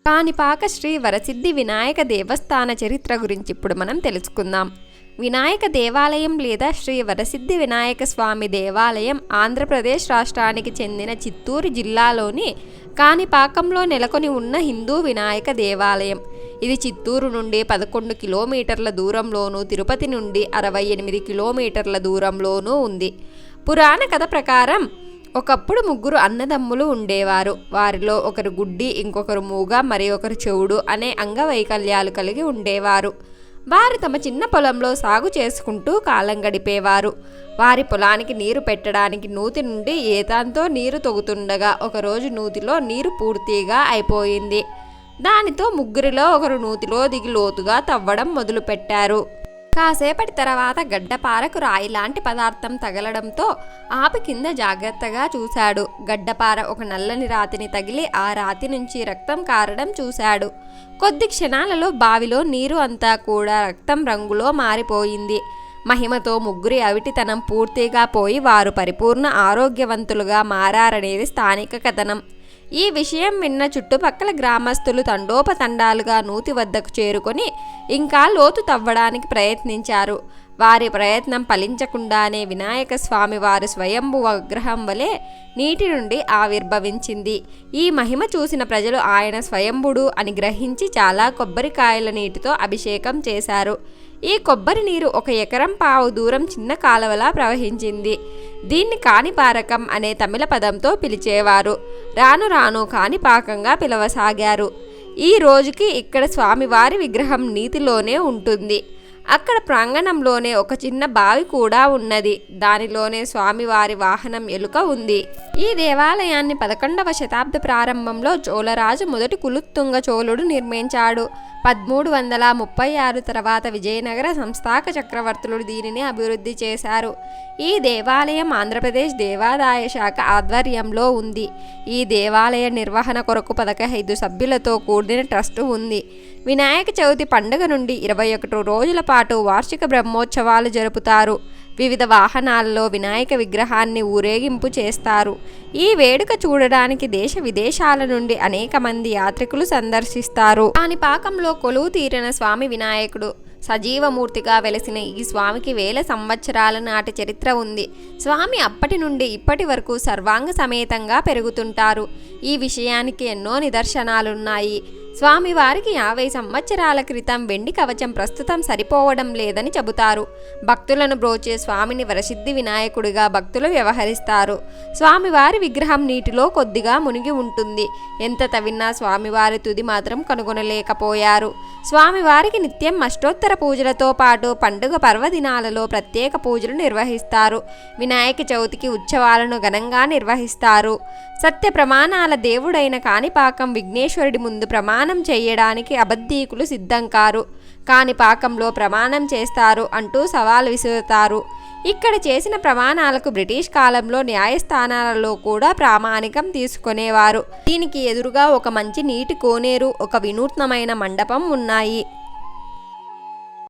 కాణిపాక శ్రీ వరసిద్ధి వినాయక దేవస్థాన చరిత్ర గురించి ఇప్పుడు మనం తెలుసుకుందాం. వినాయక దేవాలయం లేదా శ్రీ వరసిద్ధి వినాయక స్వామి దేవాలయం ఆంధ్రప్రదేశ్ రాష్ట్రానికి చెందిన చిత్తూరు జిల్లాలోని కాణిపాకంలో నెలకొని ఉన్న హిందూ వినాయక దేవాలయం. ఇది చిత్తూరు నుండి 11 కిలోమీటర్ల దూరంలోనూ, తిరుపతి నుండి 68 కిలోమీటర్ల దూరంలోనూ ఉంది. పురాణ కథ ప్రకారం ఒకప్పుడు 3 అన్నదమ్ములు ఉండేవారు. వారిలో ఒకరు గుడ్డి, ఇంకొకరు మూగ, మరి ఒకరు చెవుడు అనే అంగవైకల్యాలు కలిగి ఉండేవారు. వారు తమ చిన్న పొలంలో సాగు చేసుకుంటూ కాలం గడిపేవారు. వారి పొలానికి నీరు పెట్టడానికి నూతి నుండి ఏతాంతో నీరు తొగుతుండగా ఒకరోజు నూతిలో నీరు పూర్తిగా అయిపోయింది. దానితో ముగ్గురిలో ఒకరు నూతిలో దిగి లోతుగా తవ్వడం మొదలుపెట్టారు. కాసేపటి తర్వాత గడ్డపారకు రాయి లాంటి పదార్థం తగలడంతో ఆపి కింద జాగ్రత్తగా చూశాడు. గడ్డపార ఒక నల్లని రాతిని తగిలి ఆ రాతి నుంచి రక్తం కారడం చూశాడు. కొద్ది క్షణాలలో బావిలో నీరు అంతా కూడా రక్తం రంగులో మారిపోయింది. మహిమతో ముగ్గురి అవిటితనం పూర్తిగా పోయి వారు పరిపూర్ణ ఆరోగ్యవంతులుగా మారారనేది స్థానిక కథనం. ఈ విషయం విన్న చుట్టుపక్కల గ్రామస్తులు తండోపతండాలుగా నూతి వద్దకు చేరుకొని ఇంకా లోతు తవ్వడానికి ప్రయత్నించారు. వారి ప్రయత్నం ఫలించకుండానే వినాయక స్వామి వారు స్వయంభు విగ్రహం వలె నీటి నుండి ఆవిర్భవించింది. ఈ మహిమ చూసిన ప్రజలు ఆయన స్వయంభుడు అని గ్రహించి చాలా కొబ్బరికాయల నీటితో అభిషేకం చేశారు. ఈ కొబ్బరి నీరు 1 ఎకరం పావు దూరం చిన్న కాలువలా ప్రవహించింది. దీన్ని కాణిపారకం అనే తమిళ పదంతో పిలిచేవారు. రాను రాను కాణిపాకంగా పిలవసాగారు. ఈ రోజుకి ఇక్కడ స్వామివారి విగ్రహం నీటిలోనే ఉంటుంది. అక్కడ ప్రాంగణంలోనే ఒక చిన్న బావి కూడా ఉన్నది. దానిలోనే స్వామివారి వాహనం ఎలుక ఉంది. ఈ దేవాలయాన్ని 11వ శతాబ్ద ప్రారంభంలో చోళరాజు మొదటి కులుత్తుంగ చోళుడు నిర్మించాడు. 1336 తర్వాత విజయనగర సంస్థాక చక్రవర్తులు దీనిని అభివృద్ధి చేశారు. ఈ దేవాలయం ఆంధ్రప్రదేశ్ దేవాదాయ శాఖ ఆధ్వర్యంలో ఉంది. ఈ దేవాలయ నిర్వహణ కొరకు 15 సభ్యులతో కూడిన ట్రస్టు ఉంది. వినాయక చవితి పండుగ నుండి 21 రోజుల పాటు వార్షిక బ్రహ్మోత్సవాలు జరుపుతారు. వివిధ వాహనాల్లో వినాయక విగ్రహాన్ని ఊరేగింపు చేస్తారు. ఈ వేడుక చూడడానికి దేశ విదేశాల నుండి అనేక మంది యాత్రికులు సందర్శిస్తారు. కాణిపాకంలో కొలువు తీరిన స్వామి వినాయకుడు సజీవమూర్తిగా వెలసిన ఈ స్వామికి 1000 సంవత్సరాల నాటి చరిత్ర ఉంది. స్వామి అప్పటి నుండి ఇప్పటి వరకు సర్వాంగ సమేతంగా పెరుగుతుంటారు. ఈ విషయానికి ఎన్నో నిదర్శనాలున్నాయి. స్వామివారికి 50 సంవత్సరాల క్రితం వెండి కవచం ప్రస్తుతం సరిపోవడం లేదని చెబుతారు. భక్తులను బ్రోచే స్వామిని వరసిద్ధి వినాయకుడిగా భక్తులు వ్యవహరిస్తారు. స్వామివారి విగ్రహం నీటిలో కొద్దిగా మునిగి ఉంటుంది. ఎంత తవ్వినా స్వామివారి తుది మాత్రం కనుగొనలేకపోయారు. స్వామివారికి నిత్యం అష్టోత్తర పూజలతో పాటు పండుగ పర్వదినాలలో ప్రత్యేక పూజలు నిర్వహిస్తారు. వినాయక చవితికి ఉత్సవాలను ఘనంగా నిర్వహిస్తారు. సత్య ప్రమాణాల దేవుడైన కాణిపాకం విఘ్నేశ్వరుడి ముందు ప్రమాణం చేయడానికి అబద్ధీకులు సిద్ధం కారు. కాణిపాకంలో ప్రమాణం చేస్తారు అంటూ సవాల్ విసురుతారు. ఇక్కడ చేసిన ప్రమాణాలకు బ్రిటిష్ కాలంలో న్యాయస్థానాలలో కూడా ప్రామాణికం తీసుకునేవారు. దీనికి ఎదురుగా ఒక మంచి నీటి కోనేరు, ఒక వినూత్నమైన మండపం ఉన్నాయి.